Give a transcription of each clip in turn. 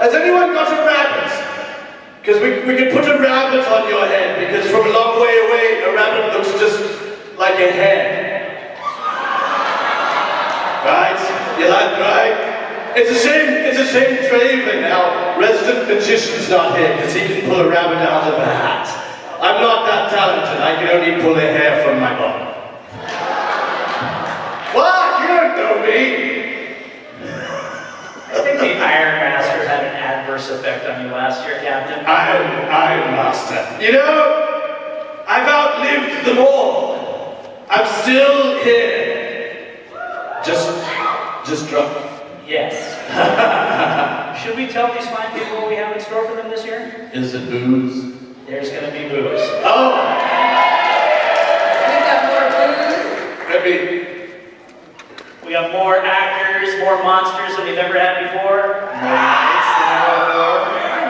Has anyone got a rabbit? Because we could put a rabbit on your head, because from a long way away, a rabbit looks just like a head. Right? You like, right? It's a shame Draven, our resident magician's not here, because he can pull a rabbit out of a hat. I'm not that talented, I can only pull a hair from my bum. What? You don't know me! I think the Iron Master had an adverse effect on you last year, Captain. Iron Master. You know, I've outlived them all. I'm still here. Just drunk. Yes. Should we tell these fine people what we have in store for them this year? Is it booze? There's gonna be booze. Oh! We got more booze. We have more actors, more monsters than we've ever had before. More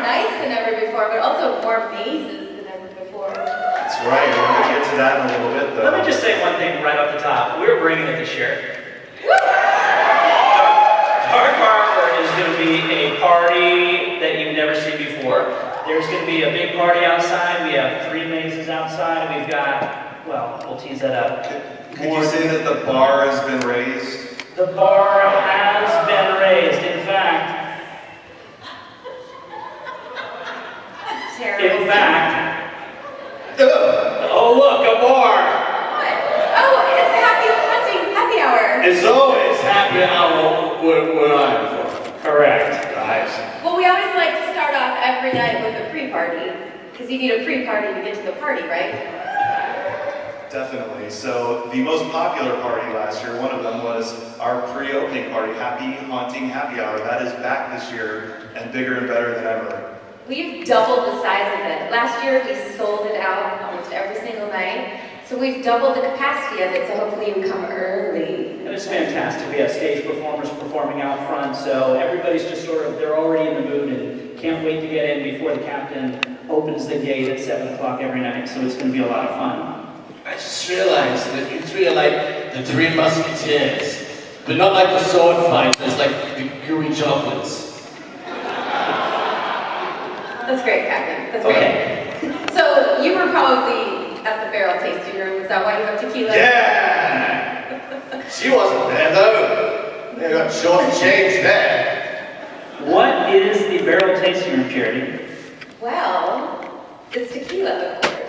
nights than ever before, but also more mazes than ever before. That's right, we're going to get to that in a little bit, though. Let me just say one thing right off the top. We're bringing it this year. Dark Harbor is going to be a party that you've never seen before. There's going to be a big party outside. We have 3 mazes outside. We've got, well, we'll tease that up. Could you say that the bar has been raised? The bar has been raised. In fact, That's terrible. oh look, a bar. What? Oh, it's happy hour. It's always happy hour where I'm from. Correct. Right. Well, we always like to start off every night with a pre-party, because you need a pre-party to get to the party, right? Definitely. So the most popular party last year, one of them was our pre-opening party, Happy Haunting Happy Hour. That is back this year and bigger and better than ever. We've doubled the size of it. Last year, we sold it out almost every single night. So we've doubled the capacity of it, so hopefully you come early. It was fantastic. We have stage performers performing out front, so everybody's just they're already in the mood and can't wait to get in before the captain opens the gate at 7 o'clock every night, so it's going to be a lot of fun. I just realized that you 3 are like the 3 musketeers, but not like the sword fighters, like the gooey chocolates. That's great, Captain. That's great. Okay. So you were probably at the barrel tasting room. Is that why you have tequila? Yeah! She wasn't there, though. They got short-changed there. What is the barrel tasting room, Charity? Well, it's tequila, of course.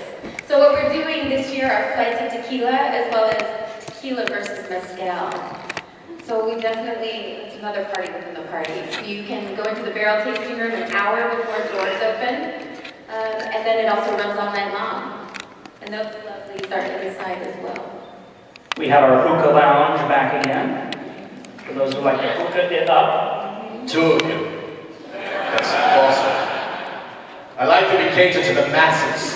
So what we're doing this year are flights of tequila, as well as tequila versus mezcal. So we definitely, it's another party within the party. So you can go into the barrel tasting room an hour before doors open, and then it also runs all night long. And those lovelies are inside as well. We have our hookah lounge back again. For those who like to hookah it up. 2 of you. That's awesome. I like that we cater to the masses.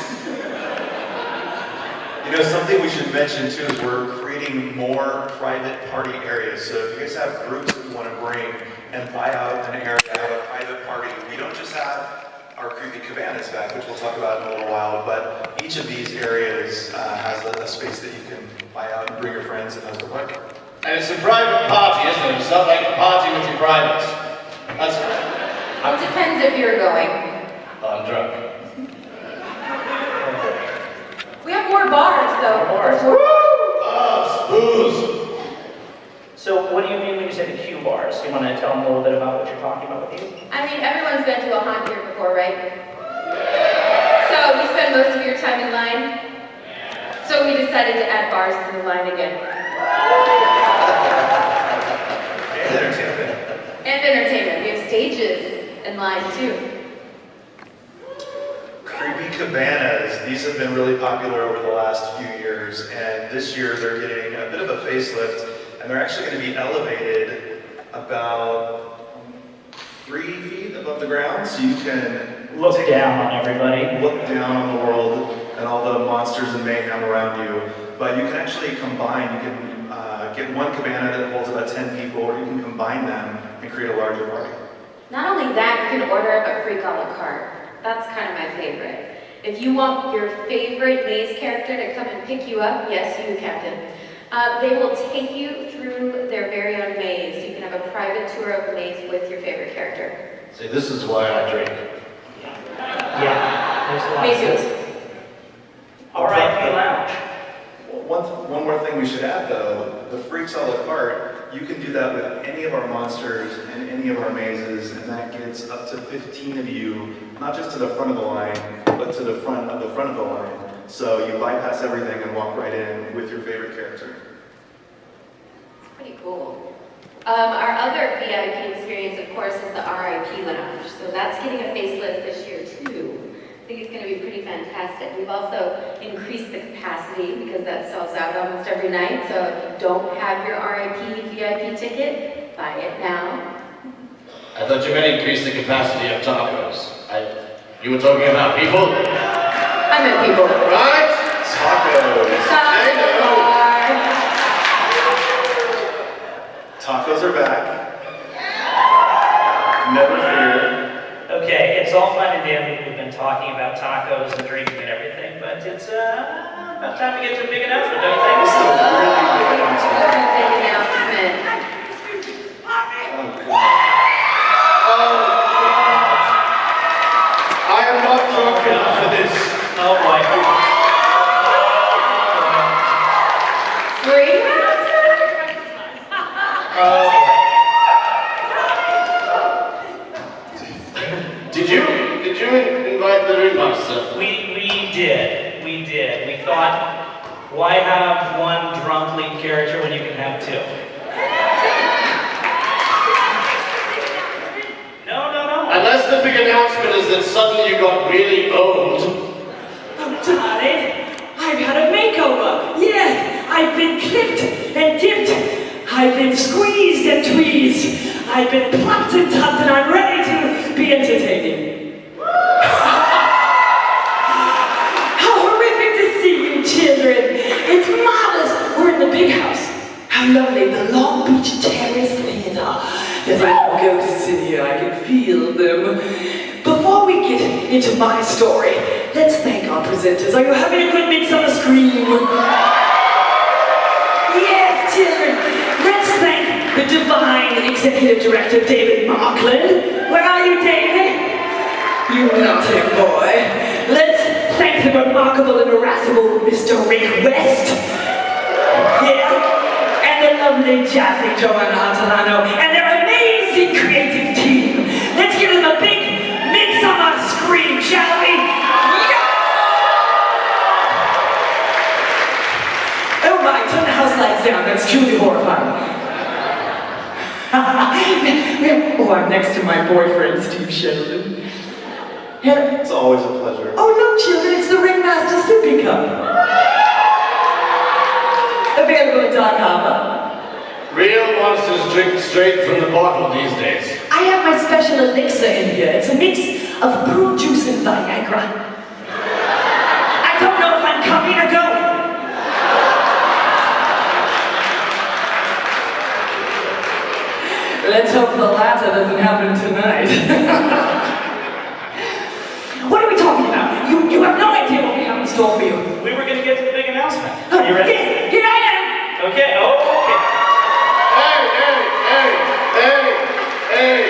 You know, something we should mention too is we're creating more private party areas. So if you guys have groups that you want to bring and buy out an area, have a private party, we don't just have our creepy cabanas back, which we'll talk about in a little while, but each of these areas has a space that you can buy out and bring your friends and host a party. And it's a private party, isn't it? It's not like a party with your privates. That's Well, it depends if you're going. I'm drunk. We have more bars, though. Bars. Bars, booze. So what do you mean when you say the Q bars? Do you want to tell them a little bit about what you're talking about with these? I mean, everyone's been to a haunt here before, right? So you spend most of your time in line. So we decided to add bars to the line again. And entertainment. And entertainment. We have stages in line, too. Creepy cabanas, these have been really popular over the last few years, and this year they're getting a bit of a facelift, and they're actually going to be elevated about 3 feet above the ground, so you can Look down on everybody. look down on the world and all the monsters and mayhem around you. But you can actually combine, you can get one cabana that holds about 10 people, or you can combine them and create a larger party. Not only that, you can order a freak a la carte. That's kind of my favorite. If you want your favorite maze character to come and pick you up, yes, you, Captain, they will take you through their very own maze. You can have a private tour of the maze with your favorite character. See, this is why I drink. Yeah, there's a lot Me of too. sense. R.I.P. Lounge. One more thing we should add though, the Freaks a la carte, you can do that with any of our monsters and any of our mazes, and that gets up to 15 of you, not just to the front of the line, but to the front of the line. So you bypass everything and walk right in with your favorite character. Pretty cool. Our other VIP experience, of course, is the RIP Lounge. So that's getting a facelift this year too. I think it's going to be pretty fantastic. We've also increased the capacity because that sells out almost every night. So if you don't have your RIP VIP ticket, buy it now. I thought you meant increase the capacity of tacos. You were talking about people? I meant people. Right? Tacos. I know. Tacos are back. Never fear. Okay, it's all fun and dandy. We've been talking about tacos and drinking and everything, but it's about time to get to a big announcement, don't you think? This is a really big announcement. Big announcement. Oh, God. I am not drunk enough for this. Oh boy. Ringmaster? Oh Did you invite the ringmaster? boy. We did. We thought, why have one drunk lead character when you can have two? No. Unless the big announcement is that suddenly you got really old. Oh, darling, I've had a makeover. Yes, I've been clipped and dipped. I've been squeezed and tweezed. I've been plucked and tucked, and I'm ready to be entertaining. How horrific to see you, children. It's marvelous. We're in the big house. How lovely, the Long Beach Terrace Theater. There's no ghosts in here, I can feel them. Before we get into my story, let's thank our presenters. Are you having a good Midsummer scream? Yes, children. Let's thank the divine executive director, David Markland. Where are you, David? You naughty boy. Let's thank the remarkable and irascible Mr. Rick West. Yeah. And the lovely jazzy Joanna Artelano. And their amazing creative team. Let's give them a big Midsummer scream, shall we? Yeah! Oh my, turn the house lights down. That's truly horrifying. Oh, I'm next to my boyfriend, Steve Sheldon. Yeah. It's always a pleasure. Oh, look, children, it's the Ringmaster sippy cup. Available at Dark Harbor. Real monsters drink straight from the bottle these days. I have my special elixir in here. It's a mix of prune juice and Viagra. I don't know if I'm coming or going. Let's hope the latter doesn't happen tonight. What are we talking about? You have no idea what we have in store for you. We were going to get to the big announcement. Are you ready? Yes, here I am. Okay. Hey,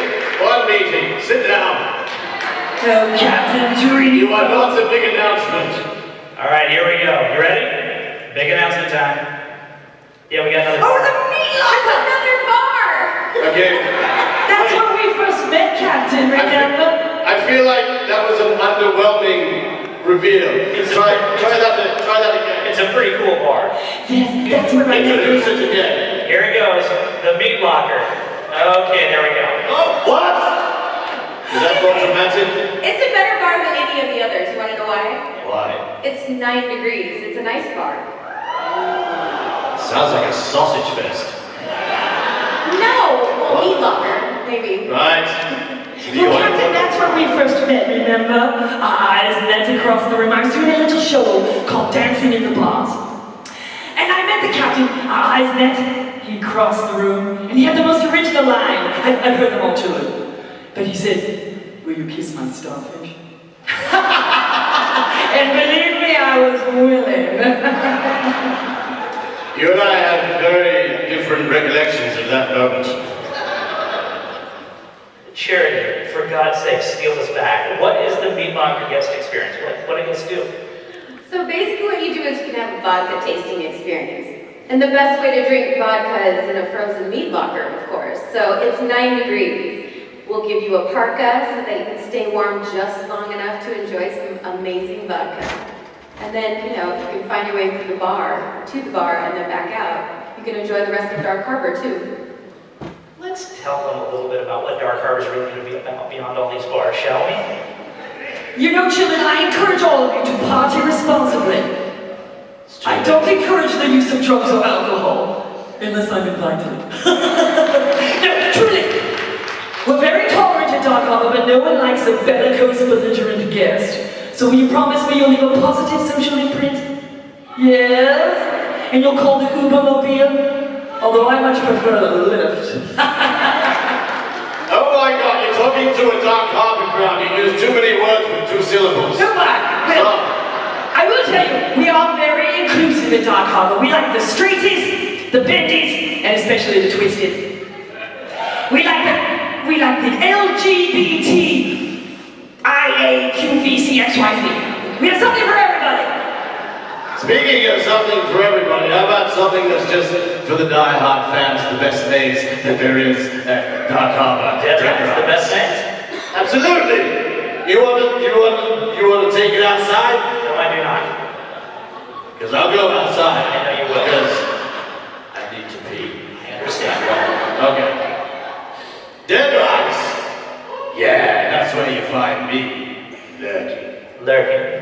one meeting, sit down. Oh, Captain Dream. You are not the big announcement. All right, here we go. You ready? Big announcement time. Yeah, we got another. Oh, the meat locker! Another bar! Okay. That's when we first met, Captain, remember? I feel like that was an underwhelming reveal. Try that again. It's a pretty cool bar. Yes, that's when I met Introduce you. it again. Here it goes. The meat locker. Okay, there we go. Oh, what? Is that more dramatic? It's a better bar than any of the others. You want to know why? Why? It's 9 degrees. It's a nice bar. Sounds like a sausage fest. No! Well, meat locker, maybe. Right. Well, Captain, that's when we first met, remember? Our eyes met across the room. I was doing a little show called Dancing in the Bars. And I met the captain. Our eyes met. He crossed the room. And he had the most original line. I've heard them all, children. But he said, "Will you kiss my starfish?" And believe me, I was willing. You and I have very different recollections of that moment. Charity, for God's sake, steal us back. What is the meat locker guest experience? What do guests do? So basically what you do is you can have a vodka tasting experience. And the best way to drink vodka is in a frozen meat locker, of course. So it's 9 degrees. We'll give you a parka so that you can stay warm just long enough to enjoy some amazing vodka. And then, you know, if you can find your way through the bar, to the bar, and then back out, you can enjoy the rest of Dark Harbor too. Let's tell them a little bit about what Dark Harbor is really going to be about beyond all these bars, shall we? You know, children, I encourage all of you to party responsibly. I don't encourage the use of drugs or alcohol, unless I'm invited. No, truly. We're very tolerant at Dark Harbor, but no one likes a bellicose, belligerent guest. So will you promise me you'll leave a positive social imprint? Yes? And you'll call the Ubermobile? Although I much prefer a Lyft. Oh my God, you're talking to a Dark Harbor crowd. You use too many words with 2 syllables. Come on! I will tell you, we are very inclusive at Dark Harbor. We like the straighties, the bendies, and especially the twisted. We like the LGBT IAQVCXYZ. We have something for everybody. Speaking of something for everybody, how about something that's just for the die-hard fans, the best days that there is at Dark Harbor? Dead Rice, the best things? Absolutely. You want to take it outside? No, I do not. Because I'll go outside. I know you will. Because I need to pee. I understand. Okay. Dead Rice. Yeah, that's where you find me. Lurking.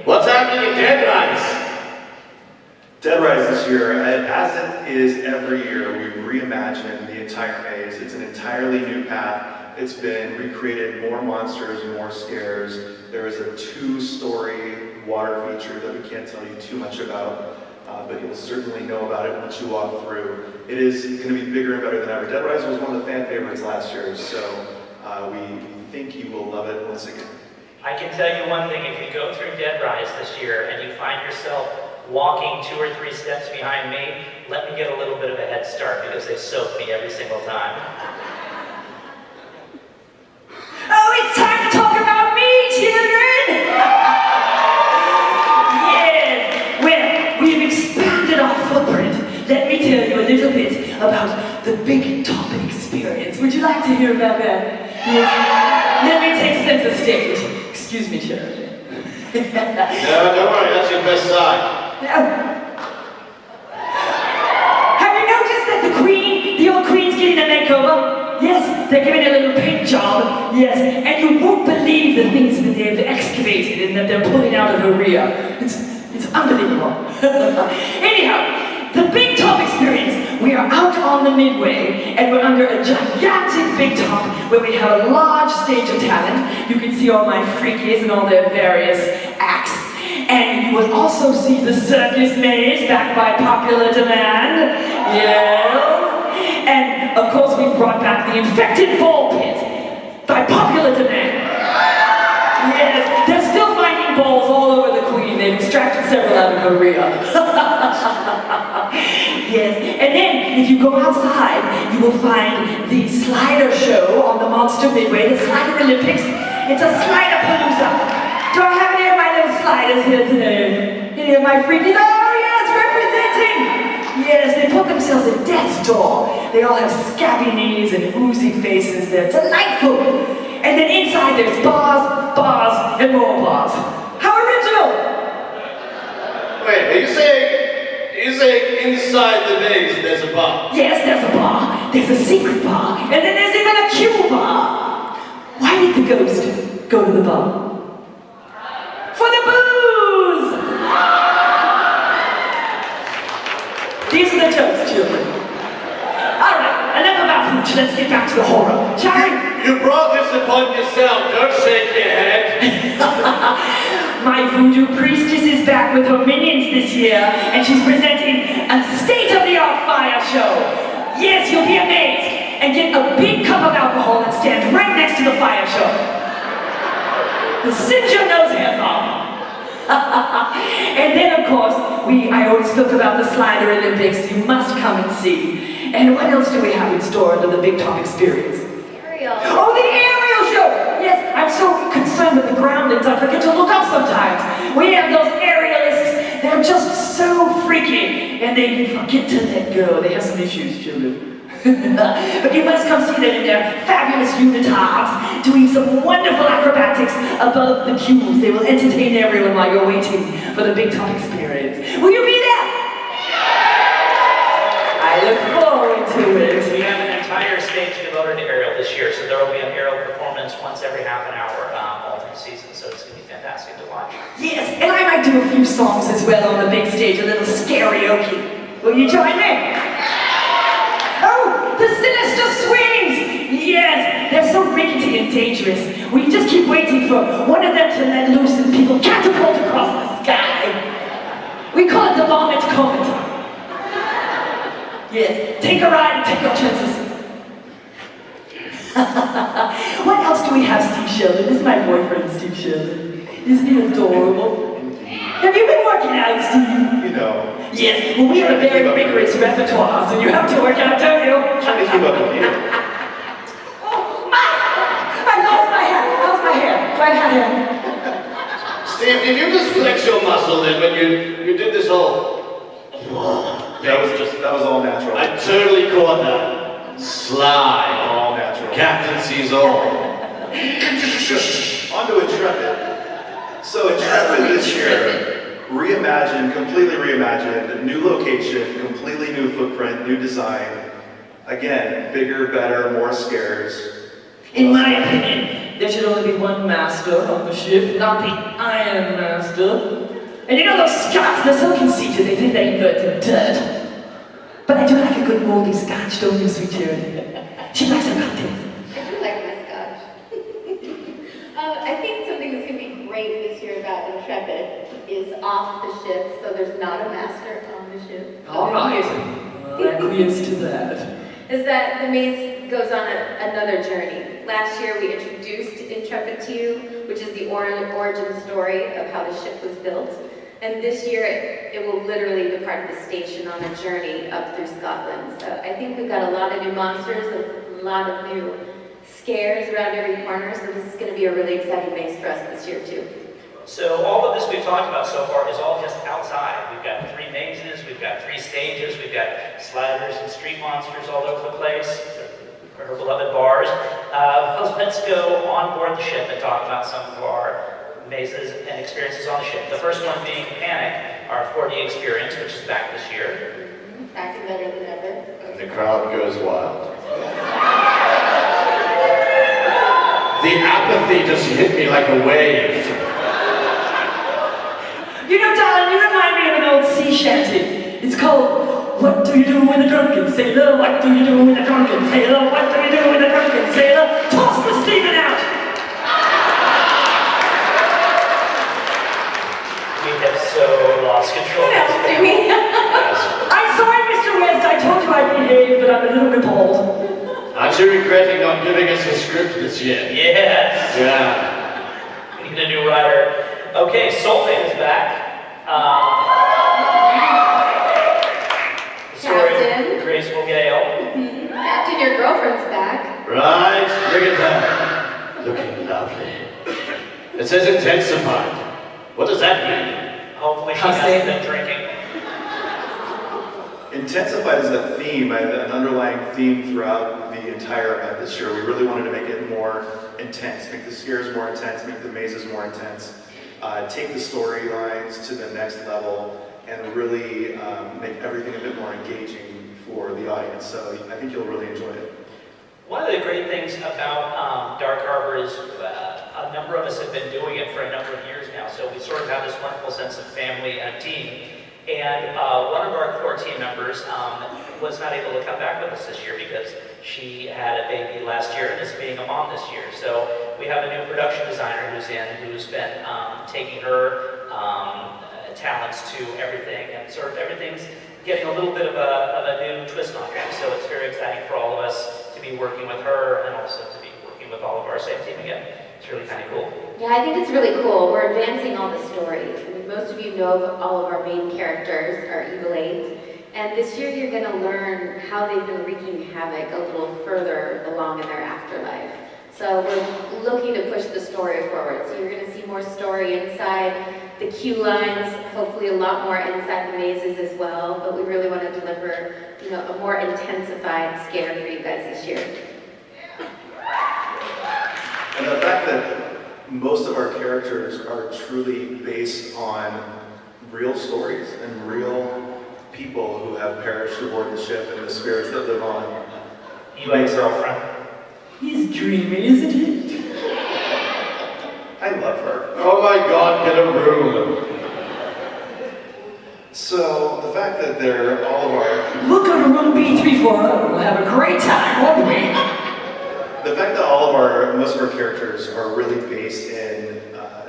What's happening in Dead Rice? Dead Rise this year, as it is every year, we reimagine the entire maze. It's an entirely new path. It's been recreated, more monsters, more scares. There is a 2-story water feature that we can't tell you too much about, but you'll certainly know about it once you walk through. It is going to be bigger and better than ever. Dead Rise was one of the fan favorites last year, so we think you will love it once again. I can tell you one thing, if you go through Dead Rise this year and you find yourself walking 2 or 3 steps behind me, let me get a little bit of a head start because they soak me every single time. Oh, it's time to talk about me, children! Yes! Well, we've expanded our footprint. Let me tell you a little bit about the Big Top experience. Would you like to hear about that? Yes. Let me take center stage. Excuse me, children. No, don't worry, that's your best side. Have you noticed that the old queen's getting a makeover? Yes, they're giving a little paint job. Yes, and you won't believe the things that they've excavated and that they're pulling out of her rear. It's unbelievable. Anyhow, the Big Top experience. We are out on the Midway, and we're under a gigantic Big Top where we have a large stage of talent. You can see all my freakies and all their various acts. And you will also see the circus maze backed by popular demand. Yes. And of course we've brought back the infected ball pit by popular demand. Yes, they're still finding balls all over the Queen. They've extracted several out of her rear. Yes, and then if you go outside, you will find the slider show on the Monster Midway, the Slider Olympics. It's a slider palooza. Do I have any of my little sliders here today? Any of my freakies? Oh yes, representing! Yes, they put themselves at death's door. They all have scabby knees and oozy faces. They're delightful. And then inside there's bars, and more bars. How original! Wait, are you saying inside the maze there's a bar? Yes, there's a bar. There's a secret bar. And then there's even a Q bar. Why did the ghost go to the bar? For the booze! These are the jokes, children. Alright, enough about hooch. Let's get back to the horror. Shall we? You brought this upon yourself. Don't shake your head. My voodoo priestess is back with her minions this year, and she's presenting a state-of-the-art fire show. Yes, you'll be amazed. And get a big cup of alcohol and stand right next to the fire show. Singe your nose hairs off. And then, of course, I already spoke about the Slider Olympics. You must come and see. And what else do we have in store under the Big Top experience? Ariel. Oh, the concerned with the groundings, I forget to look up sometimes. We have those aerialists, they're just so freaky, and they forget to let go. They have some issues, children. But you must come see them in their fabulous unitards, doing some wonderful acrobatics above the cubes. They will entertain everyone while you're waiting for the big top experience. Will you be there? I look forward to it. We have an entire stage devoted to aerial this year, so there will be an aerial performance once every half an hour all through the season, so it's going to be fantastic to watch. Yes, and I might do a few songs as well on the big stage, a little karaoke. Will you join me? Oh, the sinister swings! Yes, they're so rickety and dangerous. We just keep waiting for one of them to let loose and people catapult across the sky. We call it the vomit comet. Yes, take a ride and take your chances. What else do we have, Steve Sheldon? This is my boyfriend, Steve Sheldon. Isn't he adorable? Have you been working out, Steve? You know. Yes, well, we have a very rigorous repertoire, so you have to work out, don't you? Trying to keep up with you. Oh, I lost my hair. How's my hair? Do I have hair? Steve, did you just flex your muscle then when you did this whole... That was all natural. I totally caught that. Slide. All natural. Captain sees all. On to Intrepid. So Intrepid this year, completely reimagined, new location, completely new footprint, new design. Again, bigger, better, more scares. In my opinion, there should only be one master on the ship, not the Iron Master. And you know those Scots, they're so conceited, they think they invented dirt. But I do like a good moldy scotch, don't you, sweet Charity? She likes her cocktails. I do like my scotch. I think something that's going to be great this year about Intrepid is off the ship, so there's not a master on the ship. All right. Well, acquiesce to that. Is that the maze goes on another journey. Last year we introduced Intrepid to you, which is the origin story of how the ship was built. And this year it will literally depart the station on a journey up through Scotland. So I think we've got a lot of new monsters, a lot of new scares around every corner, so this is going to be a really exciting maze for us this year too. So all of this we've talked about so far is all just outside. We've got 3 mazes, we've got 3 stages, we've got sliders and street monsters all over the place, our beloved bars. Let's go on board the ship and talk about some of our mazes and experiences on the ship. The first one being Panic, our 4D experience, which is back this year. Back and better than ever. And the crowd goes wild. The apathy just hit me like a wave. You know, darling, you remind me of an old sea shanty. It's called, What Do You Do With a Drunken Sailor? What do you do with a drunken sailor? What do you do with a drunken sailor? Toss the steaming out! We have so lost control. What else do we have? I'm sorry, Mr. West, I told you I'd behave, but I'm a little appalled. Aren't you regretting not giving us a script this year? Yes! Yeah. We need a new writer. Okay, Soulmate is back. The story Captain. of Graceful Gale. Captain, your girlfriend's back. Right, look at that. Looking lovely. It says intensified. What does that mean? Hopefully she I'll hasn't say- been drinking. Intensified is a theme, an underlying theme throughout the entire event this year. We really wanted to make it more intense, make the scares more intense, make the mazes more intense, take the storylines to the next level, and really make everything a bit more engaging for the audience. So I think you'll really enjoy it. One of the great things about Dark Harbor is a number of us have been doing it for a number of years now, so we sort of have this wonderful sense of family and team. And one of our core team members was not able to come back with us this year because she had a baby last year and is being a mom this year. So we have a new production designer who's been taking her talents to everything, and sort of everything's getting a little bit of a new twist on it. So it's very exciting for all of us to be working with her and also to be working with all of our same team again. It's really kind of cool. Yeah, I think it's really cool. We're advancing all the stories. I mean, most of you know all of our main characters, our Evil Eight. And this year you're going to learn how they've been wreaking havoc a little further along in their afterlife. So we're looking to push the story forward. So you're going to see more story inside the queue lines, hopefully a lot more inside the mazes as well. But we really want to deliver, a more intensified scare for you guys this year. And the fact that most of our characters are truly based on real stories and real people who have perished aboard the ship and the spirits that live on. You like girlfriend? He's dreamy, isn't he? I love her. Oh my God, get a room. So the fact that they're all of our, We'll go to room B340. We'll have a great time, won't we? the fact that most of our characters are really based in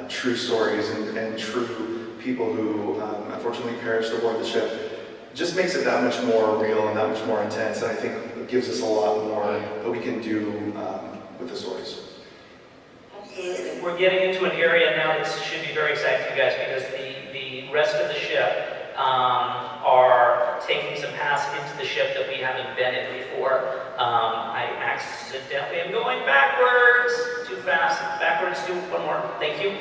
true stories and true people who unfortunately perished aboard the ship just makes it that much more real and that much more intense. And I think it gives us a lot more that we can do with the stories. We're getting into an area now that should be very exciting for you guys because the rest of the ship are taking some paths into the ship that we haven't been in before. I accidentally am going backwards. Too fast. Backwards. Do one more. Thank you.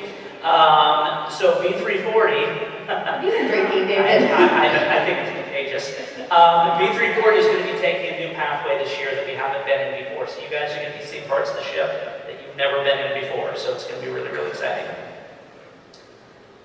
So B340. You've been drinking, David. I think it's contagious. B340 is going to be taking a new pathway this year that we haven't been in before. So you guys are going to be seeing parts of the ship that you've never been in before. So it's going to be really, really exciting.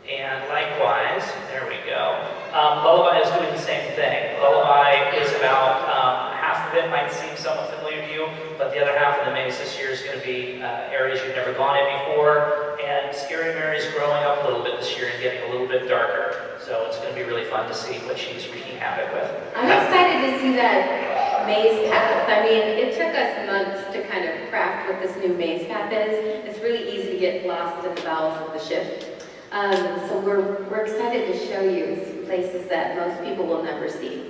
And likewise, there we go. Lullaby is doing the same thing. Lullaby is about, half of it might seem somewhat familiar to you, but the other half of the maze this year is going to be areas you've never gone in before. And Scary Mary's growing up a little bit this year and getting a little bit darker. So it's going to be really fun to see what she's wreaking havoc with. I'm excited to see that maze path. I mean, it took us months to kind of craft what this new maze path is. It's really easy to get lost in the bowels of the ship. So we're excited to show you some places that most people will never see.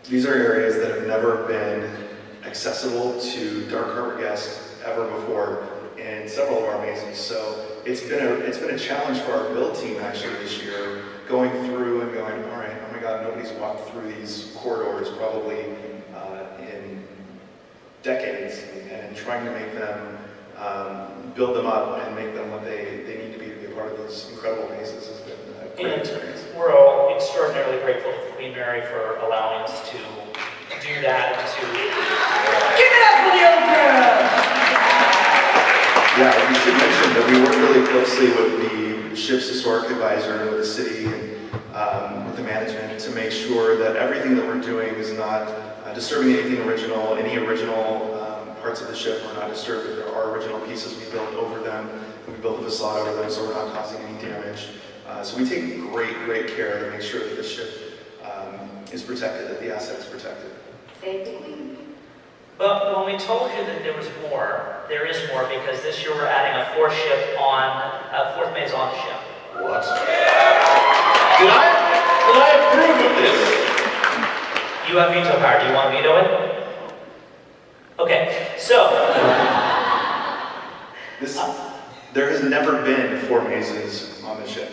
These are areas that have never been accessible to Dark Harbor guests ever before in several of our mazes. So it's been a challenge for our build team actually this year, going through and going, all right, oh my God, nobody's walked through these corridors probably in decades, and trying to make them build them up and make them what they need to be a part of these incredible mazes has been a great experience. We're all extraordinarily grateful to Queen Mary for allowing us to do that. Give it up for the old girl! Yeah, we should mention that we work really closely with the ship's historic advisor and with the city and with the management to make sure that everything that we're doing is not disturbing anything original. Any original parts of the ship are not disturbed. If there are original pieces, we build over them. We build a facade over them so we're not causing any damage. So we take great care to make sure that the ship is protected, that the asset is protected. Save the queen. But when we told you that there was more, there is more because this year we're adding a fourth maze on the ship. What? Did I approve of this? You have veto power. Do you want to veto it? Okay, so. There has never been 4 mazes on the ship.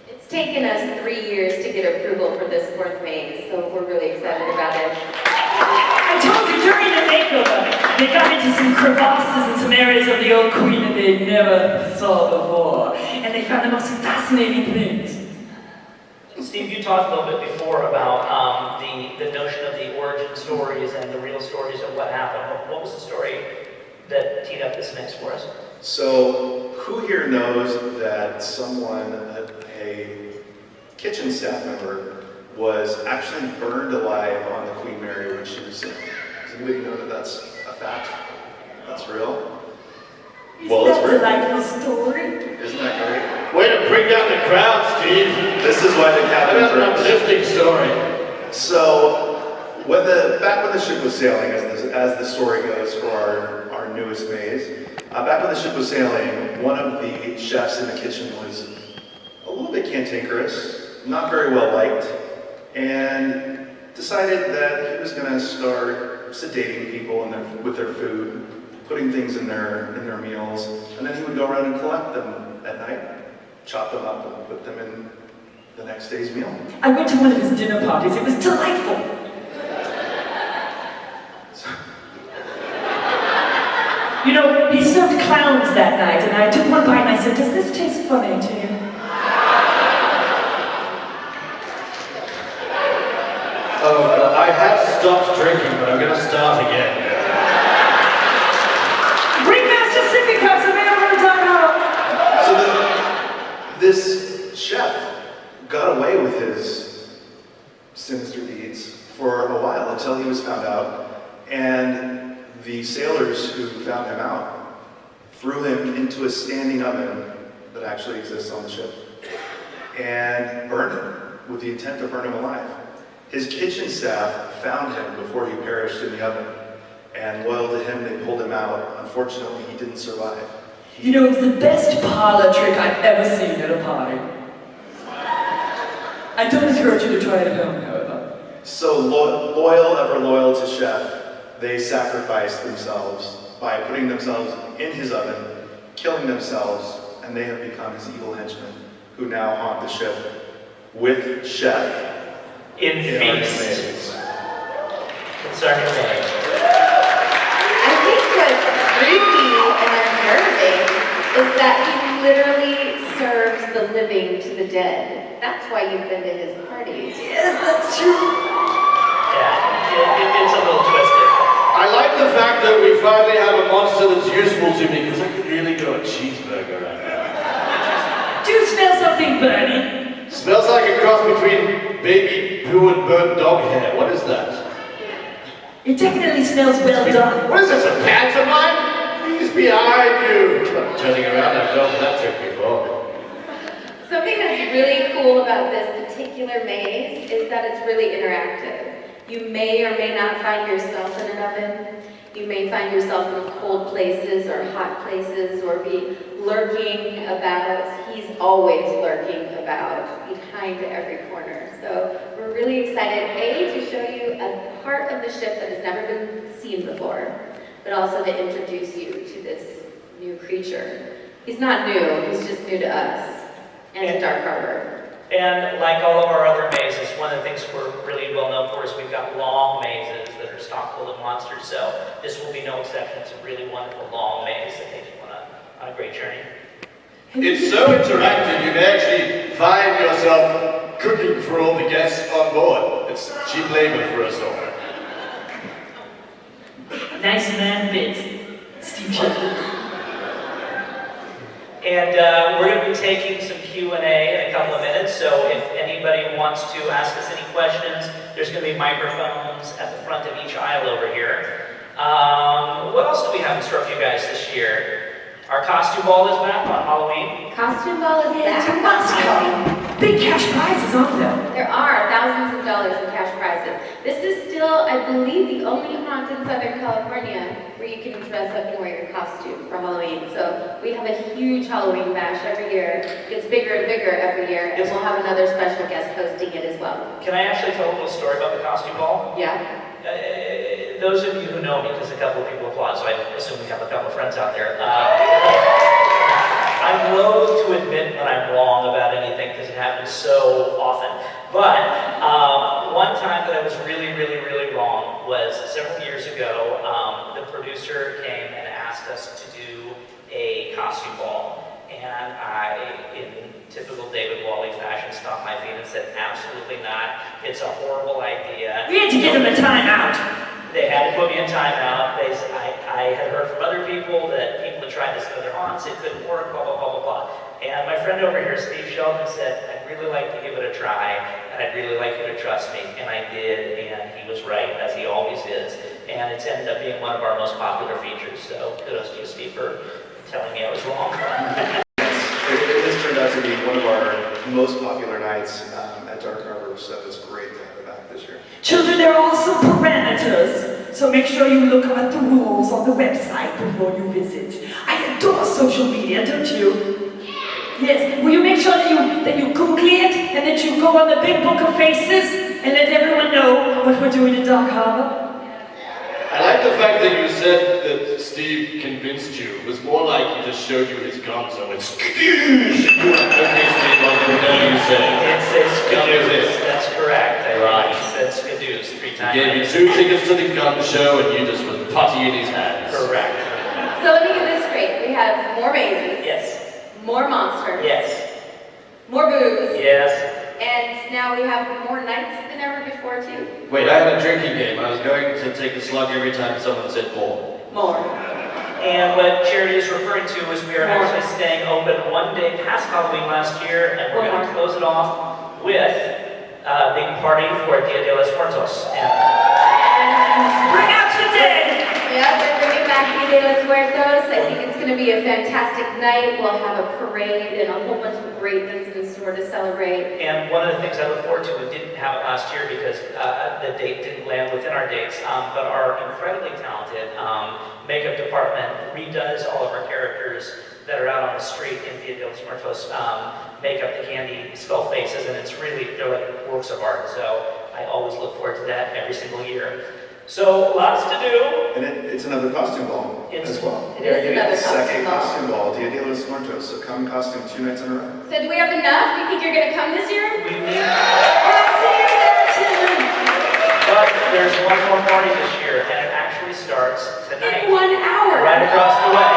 It's taken us 3 years to get approval for this fourth maze, so we're really excited about it. I told you during the makeover, they got into some crevasses and some areas of the old queen that they never saw before. And they found the most fascinating things. Steve, you talked a little bit before about the notion of the origin stories and the real stories of what happened. What was the story that teed up this mix for us? So, who here knows that someone, a kitchen staff member, was actually burned alive on the Queen Mary when she was sick? Does anybody know that that's a fact? That's real? Well, it's real. Delightful story. Isn't that Way to bring down the crowd, Steve. great? This is why the captain That's an burns. uplifting story. So, back when the ship was sailing, as the story goes for our newest maze, back when the ship was sailing, one of the chefs in the kitchen was a little bit cantankerous, not very well liked, and decided that he was going to start sedating people with their food, putting things in their meals, and then he would go around and collect them at night, chop them up, and put them in the next day's meal. I went to one of his dinner parties. It was delightful. You You know, he served clowns that night, and I took one bite and I said, does this taste funny to you? Oh, God, I have stopped drinking, but I'm gonna start again. Ringmaster sippy cups available at So this chef got away with his sinister deeds for a while until he was found out, and the sailors who found him out threw him into a standing oven that actually exists on the ship and burned him with the intent to burn him alive. His kitchen staff found him before he perished in the oven, and loyal to him, they pulled him out. Unfortunately, he didn't survive. You know, it's the best parlor trick I've ever seen at a party. I don't encourage you to try it at home, however. So loyal, ever loyal to Chef, they sacrificed themselves by putting themselves in his oven, killing themselves, and they have become his evil henchmen, who now haunt the ship with Chef In our feast. commands. It's our name. I think what's creepy and unnerving is that he literally serves the living to the dead. That's why you've been to his parties. Yes, that's true. Yeah, it's a little twisted. I like the fact that we finally have a monster that's useful to me, because I could really go a cheeseburger right now. Do you smell something burning? Smells like a cross between baby poo and burnt dog hair. What is that? It definitely smells well done. What is this, a pantomime? He's behind you. I'm turning around, I've felt that trick before. Something that's really cool about this particular maze is that it's really interactive. You may or may not find yourself in an oven. You may find yourself in cold places or hot places or be lurking about. He's always lurking about behind every corner. So we're really excited, A, to show you a part of the ship that has never been seen before, but also to introduce you to this new creature. He's not new, he's just new to us and to Dark Harbor. And like all of our other mazes, one of the things we're really well known for is we've got long mazes that are stocked full of monsters. So this will be no exception. It's a really wonderful long maze that takes you on a great journey. It's so interactive, you may actually find yourself cooking for all the guests on board. It's cheap labor for us all. Nice man bits. Steve Sheldon. And we're going to be taking some Q&A in a couple of minutes, so if anybody wants to ask us any questions, there's going to be microphones at the front of each aisle over here. What else do we have in store for you guys this year? Our costume ball is back on Halloween. Costume ball is Yeah, back. it's a must come. Big cash prizes, aren't there? There are thousands of dollars in cash prizes. This is still, I believe, the only haunt in Southern California where you can dress up and wear your costume for Halloween. So we have a huge Halloween bash every year. It gets bigger and bigger every year, and we'll have another special guest hosting it as well. Can I actually tell a little story about the costume ball? Yeah? Those of you who know me, because a couple of people applaud, so I assume we have a couple of friends out there. I'm loath to admit when I'm wrong about anything because it happens so often. But one time that I was really, really, really wrong was several years ago. The producer came and asked us to do a costume ball. And I, in typical David Wally fashion, stomped my feet and said, absolutely not. It's a horrible idea. We had to give them a timeout. They had to put me in timeout. I had heard from other people that people had tried this in other haunts, it couldn't work, blah, blah, blah, blah, blah. And my friend over here, Steve Sheldon, said, I'd really like to give it a try, and I'd really like you to trust me. And I did, and he was right, as he always is. And it's ended up being one of our most popular features. So kudos to you, Steve, for telling me I was wrong. It has turned out to be one of our most popular nights at Dark Harbor, so it's great to have it back this year. Children, there are also parameters, so make sure you look at the rules on the website before you visit. I adore social media, don't you? Yes, will you make sure that you Google it and that you go on the big book of faces and let everyone know what we're doing in Dark Harbor? I like the fact that you said that Steve convinced you. It was more like he just showed you his gun, so it's skadoosh! Okay, Steve, what did you say? It says Skadoosh. Skadoosh. That's correct. Right. He said Skadoosh 3 times. He gave you 2 tickets to the gun show, and you just was putty in his hands. Correct. So let me get this straight. We have more mazes. Yes. More monsters. Yes. More booze. Yes. And now we have more nights than ever before, too. Wait, I had a drinking game. I was going to take a slug every time someone said more. More. And what Charity is referring to is we are actually staying open one day past Halloween last year, and we're going to close it off with a big party for Dia de los Muertos. Bring out your dead! Yeah, we're bringing back Dia de los Muertos. I think it's going to be a fantastic night. We'll have a parade and a whole bunch of great things in store to celebrate. And one of the things I look forward to, we didn't have it last year because the date didn't land within our dates, but our incredibly talented makeup department redoes all of our characters that are out on the street in Dia de los Muertos, make up the candy skull faces, and it's really, they're like works of art. So I always look forward to that every single year. So lots to do. And it's another costume ball as well. It is another Second costume ball. costume ball, Dia de los Muertos. So come in costume 2 nights in a row. So do we have enough? Do you think you're going to come this year? We need, I'll see you there, children! but there's one more party this year, and it actually starts tonight. In 1 hour! Right across the way.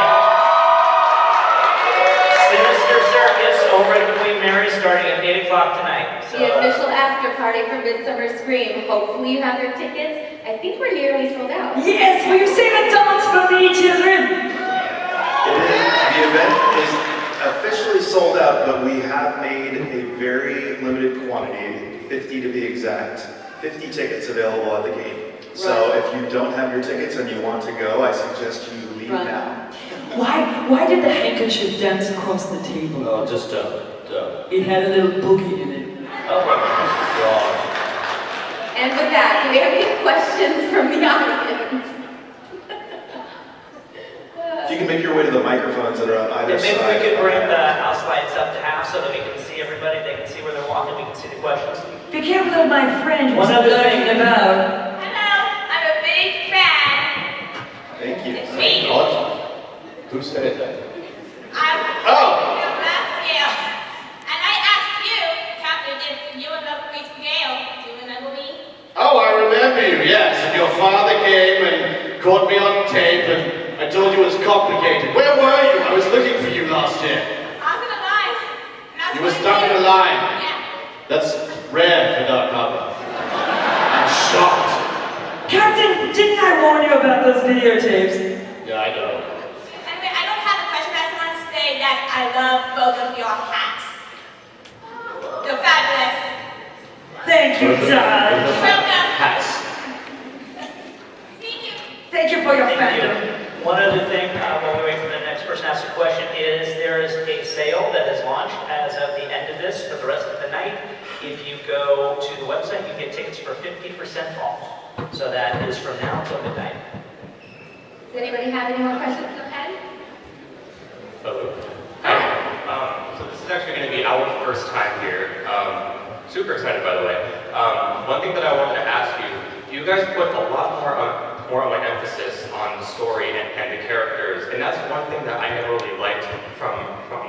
Sinister Circus over at the Queen Mary starting at 8 o'clock tonight. So, The official after party for Midsummer Scream. Hopefully you have your tickets. I think we're nearly sold out. Yes, will you sing a dance for me, children? The event is officially sold out, but we have made a very limited quantity, 50 to be exact, 50 tickets available at the gate. So if you don't have your tickets and you want to go, I suggest you leave now. Why did the handkerchief dance across the table? Oh, just It had a little boogie in it. oh, God. And with that, do we have any questions from the audience? If you can make your way to the microphones that are on either and maybe side. we could bring the house lights up to half so that we can see everybody. They can see where they're walking. We can see the questions. Be careful of my friend who's One other lurking thing. about. Hello, I'm a big fan. Thank you. It's me. What? Who said that? Oh! Last year. And I asked you, Captain, if you and Lovelace Gale, do you remember me? Oh, I remember you, yes. And your father came and caught me on tape, and I told you it was complicated. Where were you? I was looking for you last year. I was in a line. And I was You were wondering- stuck in a line. Yeah. That's rare for Dark Harbor. I'm shocked. Captain, didn't I warn you about those videotapes? Yeah, I know. Anyway, I don't have a question, but I just want to say that I love both of your hats. They're fabulous. Thank you, darling. Welcome. Hats. Thank you. Thank you for your Thank fandom. you. One other thing, while we wait for the next person to ask a question, is there is a sale that has launched as of the end of this for the rest of the night. If you go to the website, you get tickets for 50% off. So that is from now until midnight. Does anybody have any more questions? Go ahead. Hello. Hi. So this is actually going to be our first time here. Super excited, by the way. One thing that I wanted to ask you, you guys put a lot more of an emphasis on the story and the characters, and that's one thing that I never really liked from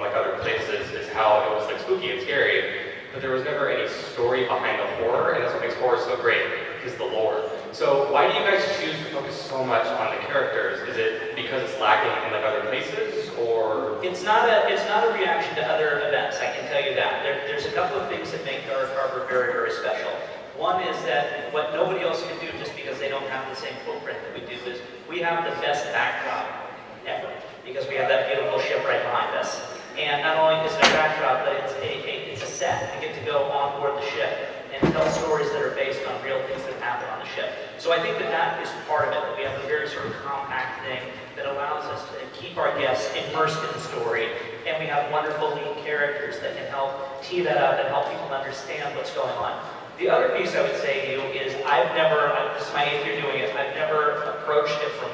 like other places, is how it was like spooky and scary, but there was never any story behind the horror, and that's what makes horror so great, is the lore. So why do you guys choose to focus so much on the characters? Is it because it's lacking in like other places, or? It's not a reaction to other events, I can tell you that. There's a couple of things that make Dark Harbor very, very special. One is that what nobody else can do, just because they don't have the same footprint that we do, is we have the best backdrop ever, because we have that beautiful ship right behind us. And not only is it a backdrop, but it's a set. We get to go on board the ship and tell stories that are based on real things that happen on the ship. So I think that is part of it, that we have a very sort of compact thing that allows us to keep our guests immersed in the story, and we have wonderful lead characters that can help tee that up and help people understand what's going on. The other piece I would say to you is this is my 8th year doing it, I've never approached it from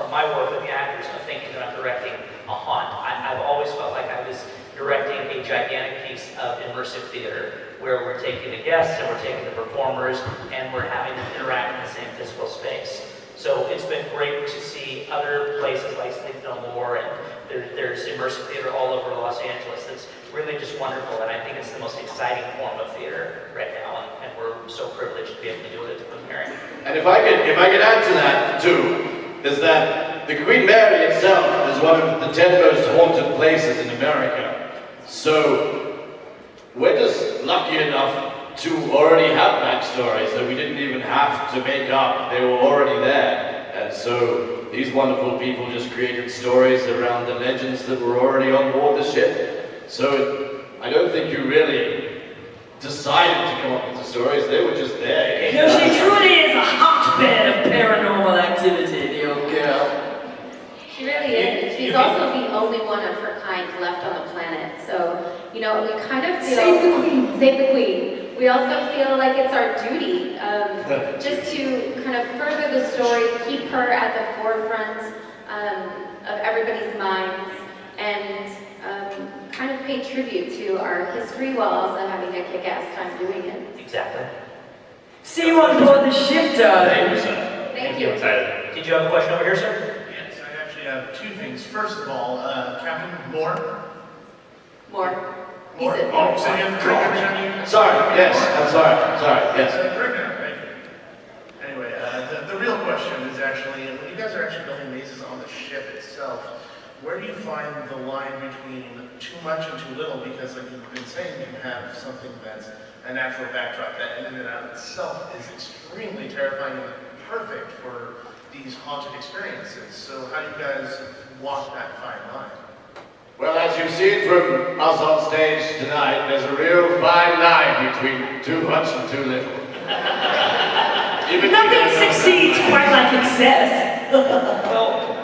my work with the actors of thinking that I'm directing a haunt. I've always felt like I was directing a gigantic piece of immersive theater, where we're taking the guests and we're taking the performers and we're having them interact in the same physical space. So it's been great to see other places like Sleep No More, and there's immersive theater all over Los Angeles. That's really just wonderful, and I think it's the most exciting form of theater right now, and we're so privileged to be able to do it at the Queen Mary. And if I could add to that too, is that the Queen Mary itself is one of the 10 most haunted places in America. So, we're just lucky enough to already have backstories that we didn't even have to make up. They were already there. And so, these wonderful people just created stories around the legends that were already on board the ship. So, I don't think you really decided to come up with the stories, they were just there. No, she truly is a hotbed of paranormal activity, the old girl. She really is. She's also the only one of her kind left on the planet. So, you know, we kind of feel... Save the queen. Save the queen. We also feel like it's our duty just to kind of further the story, keep her at the forefront of everybody's minds, and kind of pay tribute to our history while also having a kick-ass time doing it. Exactly. See you on board the ship, darling. Thank you. Excited. Did you have a question over here, sir? Yes, I actually have two things. First of all, Captain Moore. More. He Moore. said Oh, so you have to drink every time you... Sorry, yes, I'm sorry, yes. Drink now, thank you. Anyway, the real question is actually, when you guys are actually building mazes on the ship itself, where do you find the line between too much and too little? Because like you've been saying, you have something that's a natural backdrop that in and out itself is extremely terrifying and perfect for these haunted experiences. So how do you guys walk that fine line? Well, as you've seen from us on stage tonight, there's a real fine line between too much and too little. Nothing succeeds quite like excess. Well,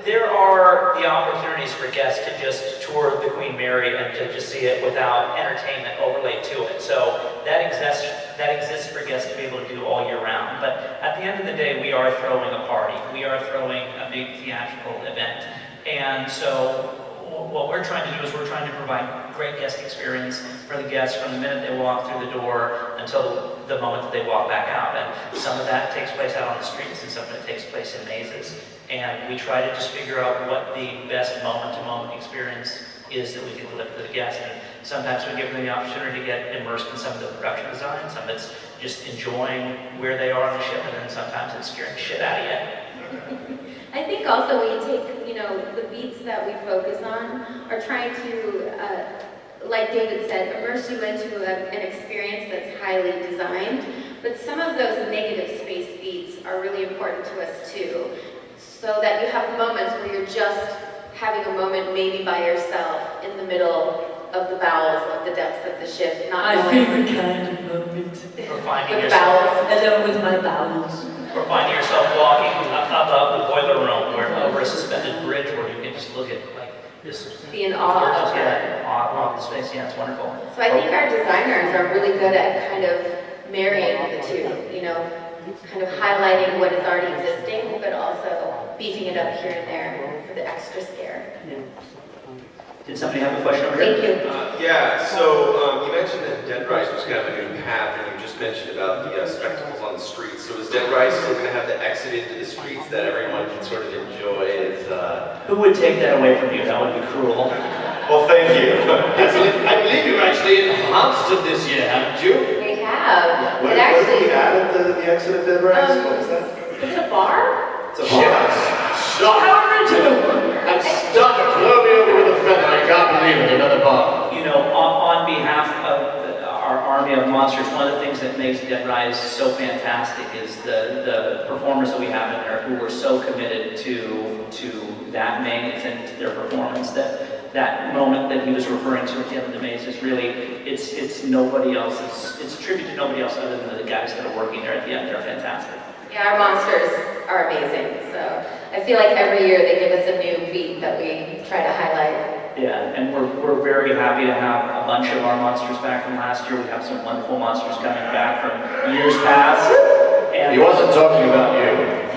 there are the opportunities for guests to just tour the Queen Mary and to just see it without entertainment overlaid to it. So that exists for guests to be able to do all year round. But at the end of the day, we are throwing a party. We are throwing a big theatrical event. And so what we're trying to do is we're trying to provide great guest experience for the guests from the minute they walk through the door until the moment that they walk back out. And some of that takes place out on the streets and some of it takes place in mazes. And we try to just figure out what the best moment-to-moment experience is that we can deliver to the guests. And sometimes we give them the opportunity to get immersed in some of the production design. Some of it's just enjoying where they are on the ship, and then sometimes it's scaring the shit out of you. I think also we take, you know, the beats that we focus on are trying to, like David said, immerse you into an experience that's highly designed. But some of those negative space beats are really important to us too. So that you have moments where you're just having a moment maybe by yourself in the middle of the bowels of the depths of the ship, not My knowing favorite kind of moment. Or finding the yourself, bowels. Alone with my bowels. or finding yourself walking above the boiler room, where over a suspended bridge, where you can just look at like this. Be in awe gorgeous, of yeah, awe of the space. Yeah, it's wonderful. So I think our designers are really good at kind of marrying the two, you know, kind of highlighting what is already existing, but also beefing it up here and there for the extra scare. Did somebody have a question over here? Thank you. Yeah, so you mentioned that Dead Rise was kind of a new path, and you just mentioned about the spectacles on the streets. So is Dead Rise still going to have the exit into the streets that everyone can sort of enjoy? Who would take that away from you? That would be cruel. Well, thank you. I believe you actually enhanced it this year, haven't you? We have. What It actually, added the exit of Dead Rise? What was that? is it a bar? It's a bar. Stop! How original! And stop it! Blow me over with a feather, I can't believe it, another bar. You know, on behalf of our army of monsters, one of the things that makes Dead Rise so fantastic is the performers that we have in there who were so committed to that maze and to their performance that moment that he was referring to at the end of the maze is really, it's nobody else's, it's a tribute to nobody else other than the guys that are working there at the end. They're fantastic. Yeah, our monsters are amazing. So I feel like every year they give us a new beat that we try to highlight. Yeah, and we're very happy to have a bunch of our monsters back from last year. We have some wonderful monsters coming back from years past. And He wasn't talking about you.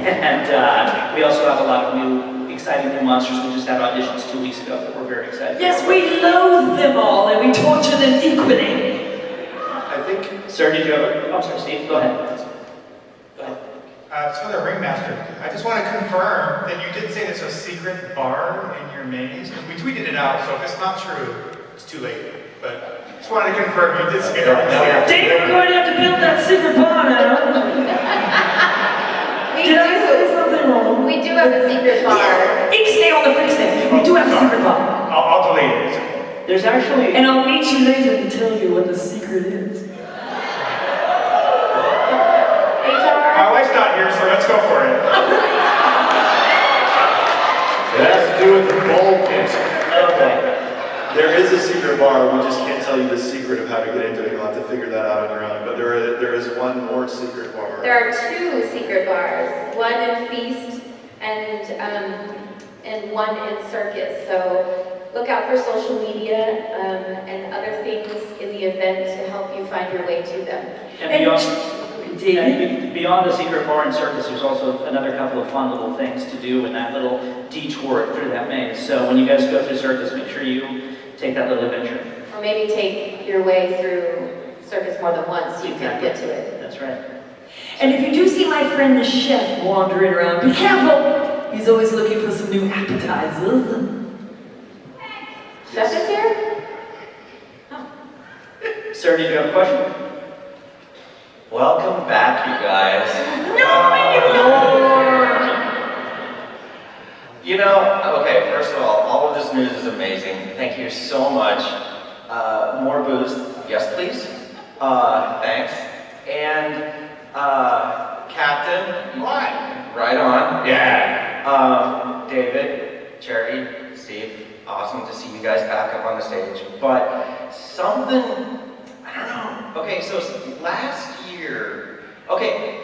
And we also have a lot of new, exciting new monsters. We just had auditions 2 weeks ago that we're very excited Yes, about. we loathe them all and we torture them equally. I think Sir, did you have a... I'm sorry, Steve, go ahead. Go ahead. So the ringmaster, I just want to confirm that you did say there's a secret bar in your maze. We tweeted it out, so if it's not true, it's too late. But just wanted to confirm you did say that. Dave, we're going to have to build that secret bar now. We Did I say do. something wrong? We We do have a secret bar. Yes, ixnay on the fixnay. We do have a secret bar. I'll delete it. It's okay. There's actually, And I'll meet you later to tell you what the secret is. My wife's not here, so let's go for it. It has to do with the bowl kit. okay. There is a secret bar, we just can't tell you the secret of how to get into it. You'll have to figure that out on your own. But there is one more secret bar. There are two secret bars, one in Feast and one in Circus. So look out for social media and other things in the event to help you find your way to them. And beyond the secret bar and circus, there's also another couple of fun little things to do in that little detour through that maze. So when you guys go through circus, make sure you take that little adventure. Or maybe take your way through Circus more than once so you can get to it. That's right. And if you do see my friend the chef wandering around, be careful! He's always looking for some new appetizers. Chef is here? Sir, did you have a question? Welcome back, you guys. You know, okay, first of all of this news is amazing. Thank you so much. More booze, yes please. Thanks. And, Captain. What? Right on. Yeah. David, Charity, Steve, awesome to see you guys back up on the stage. But something, I don't know. Okay, so last year,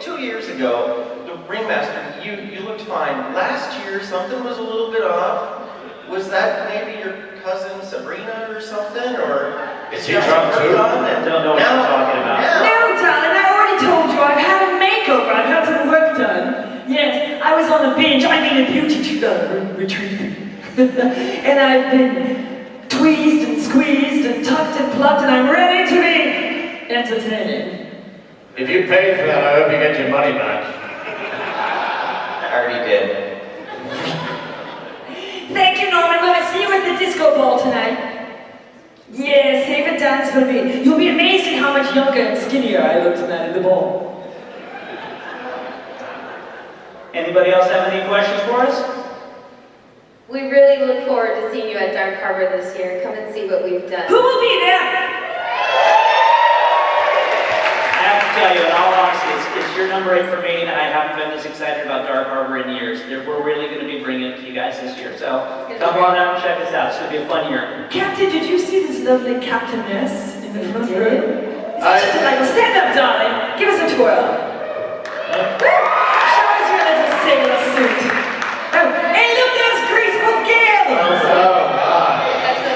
2 years ago, the ringmaster, you looked fine. Last year, something was a little bit off. Was that maybe your cousin Sabrina or something? Or Is he drunk too? I don't know what you're talking about. No, darling, I already told you I've had a makeover. I've had some work done. Yes, I was on a binge, a beauty retreat. And I've been tweezed and squeezed and tucked and plucked, and I'm ready to be entertaining. If you paid for that, I hope you get your money back. I already did. Thank you, Norman. Will I see you at the disco ball tonight? Yeah, save a dance for me. You'll be amazed at how much younger and skinnier I look tonight at the ball. Anybody else have any questions for us? We really look forward to seeing you at Dark Harbor this year. Come and see what we've done. Who will be there? I have to tell you, in all honesty, it's year number 8 for me, and I haven't been this excited about Dark Harbor in years. We're really going to be bringing it to you guys this year. So come on out and check us out. It's going to be a fun year. Captain, did you see this lovely captainess in the front row? Such a delightful. Stand up, darling. Give us a twirl. Show us your little sailor suit. Oh, hey, look, there's graceful Gale.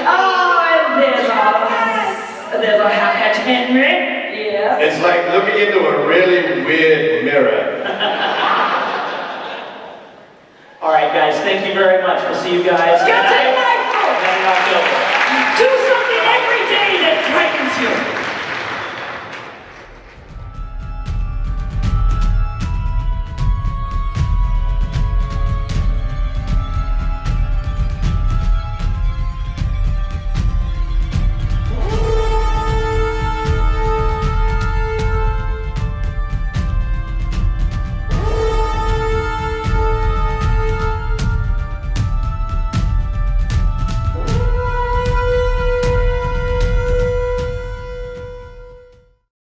Oh, and there's our half-hatch Henry. Yeah. It's like looking into a really weird mirror. All right, guys, thank you very much. We'll see you guys. Captain Michael! And then I'll go.